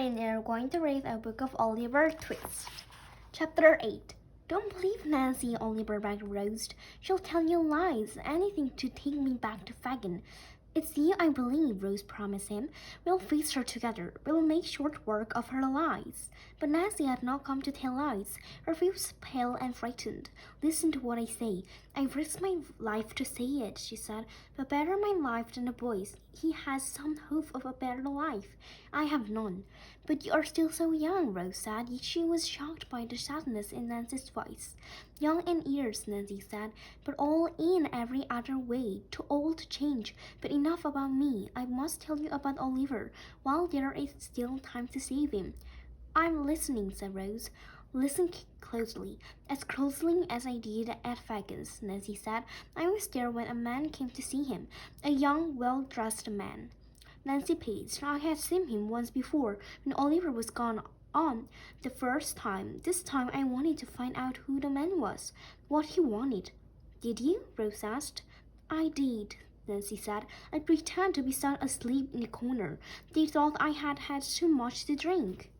and you're going to read a book of Oliver Twist. Chapter 8. Don't believe Nancy, Oliver begged Rose. She'll tell you lies, anything to take me back to Fagin. It's you I believe, Rose promised him. We'll face her together. We'll make short work of her lies. But Nancy had not come to tell lies. Her face was pale and frightened. Listen to what I say. I've risked my life to say it, she said. But better my life than the boy's. He has some hope of a better life. I have none. But you are still so young, Rose said. She was shocked by the sadness in Nancy's voice. Young in years, Nancy said, but old in every other way. Too old to change. But enough about me. I must tell you about Oliver, while there is still time to save him. I'm listening, said Rose. Listen closely, as closely as I did at Fagin's, Nancy said. I was there when a man came to see him, a young, well-dressed man. Nancy paced. I had seen him once before, when Oliver was gone on the first time. This time I wanted to find out who the man was, what he wanted. Did you? Rose asked. I did, Nancy said. I pretended to be sound asleep in the corner. They thought I had had too much to drink.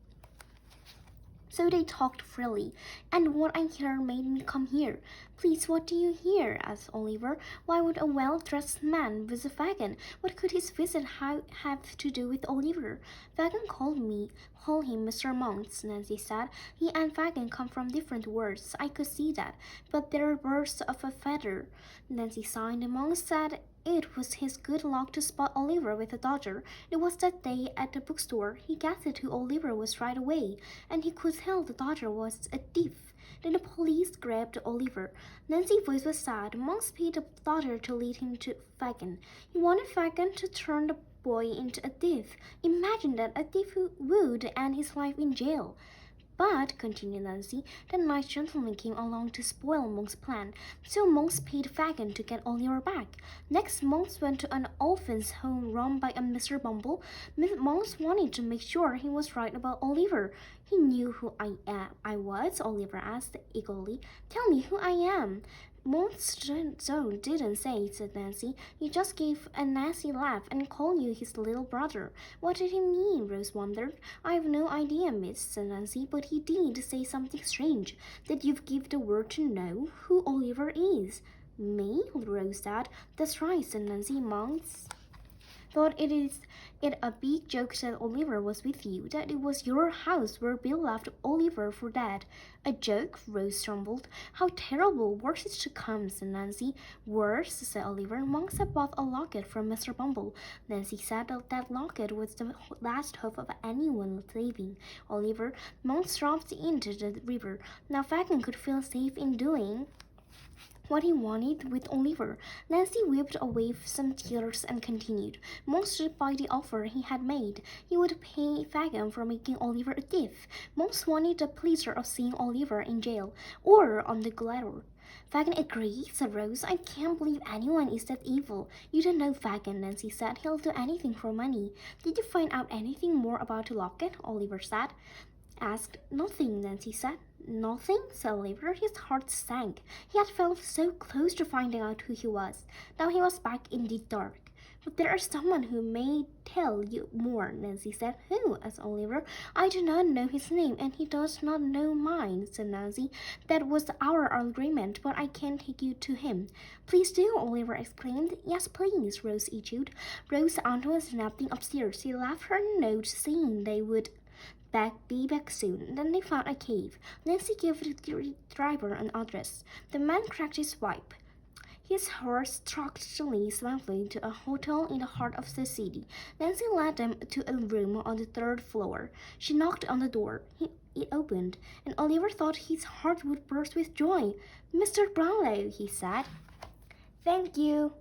So they talked freely, and what I heard made me come here. Please, what do you hear? Asked Oliver. Why would a well-dressed man visit Fagin? What could his visit have to do with Oliver? Fagin call him Mr. Monks, Nancy said. He and Fagin come from different words. I could see that, but they're birds of a feather. Nancy sighed. The monk said it was his good luck to spot Oliver with a dodger. It was that day at the bookstore. He guessed who Oliver was right away, and he could tell the dodger was a thief. Then the police grabbed Oliver. Nancy's voice was sad. Monks paid the dodger to lead him to Fagin. He wanted Fagin to turn the boy into a thief. Imagine that, a thief would end his life in jail. But, continued Nancy, the nice gentleman came along to spoil Monk's plan, so Monks paid Fagin to get Oliver back. Next, Monks went to an orphan's home run by a Mr. Bumble. Monks wanted to make sure he was right about Oliver. He knew who I was, Oliver asked eagerly. Tell me who I am. Monks didn't say, said Nancy. He just gave a nasty laugh and called you his little brother. What did he mean? Rose wondered. I have no idea, miss, said Nancy, but he did say something strange. That you've given the word to know who Oliver is. Me? Rose said. That's right, said Nancy. Monks thought it a big joke that Oliver was with you, that it was your house where Bill left Oliver for dead. A joke? Rose trembled. How terrible! Worse is to come, said Nancy. Worse, said Oliver. Monks had bought a locket from Mr. Bumble. Nancy said that locket was the last hope of anyone saving Oliver. Monks dropped into the river. Now Fagin could feel safe in doing what he wanted with Oliver. Nancy wiped away some tears and continued. Monks stood by the offer he had made. He would pay Fagin for making Oliver a thief. Monks wanted the pleasure of seeing Oliver in jail, or on the gallows. Fagin agreed, said Rose. I can't believe anyone is that evil. You don't know Fagin, Nancy said. He'll do anything for money. Did you find out anything more about the locket? Oliver said. Asked. Nothing, Nancy said. Nothing? Said Oliver. His heart sank. He had felt so close to finding out who he was. Now he was back in the dark. But there is someone who may tell you more, Nancy said. Who? Asked Oliver. I do not know his name, and he does not know mine, said Nancy. That was our agreement, but I can take you to him. Please do, Oliver exclaimed. Yes, please, Rose issued. Rose's aunt was napping upstairs. She left her a note saying they would be back soon. Then they found a cave. Nancy gave the driver an address. The man cracked his whip. His horse trucked smoothly to a hotel in the heart of the city. Nancy led them to a room on the third floor. She knocked on the door. It opened, and Oliver thought his heart would burst with joy. Mr. Brownlow, he said. Thank you.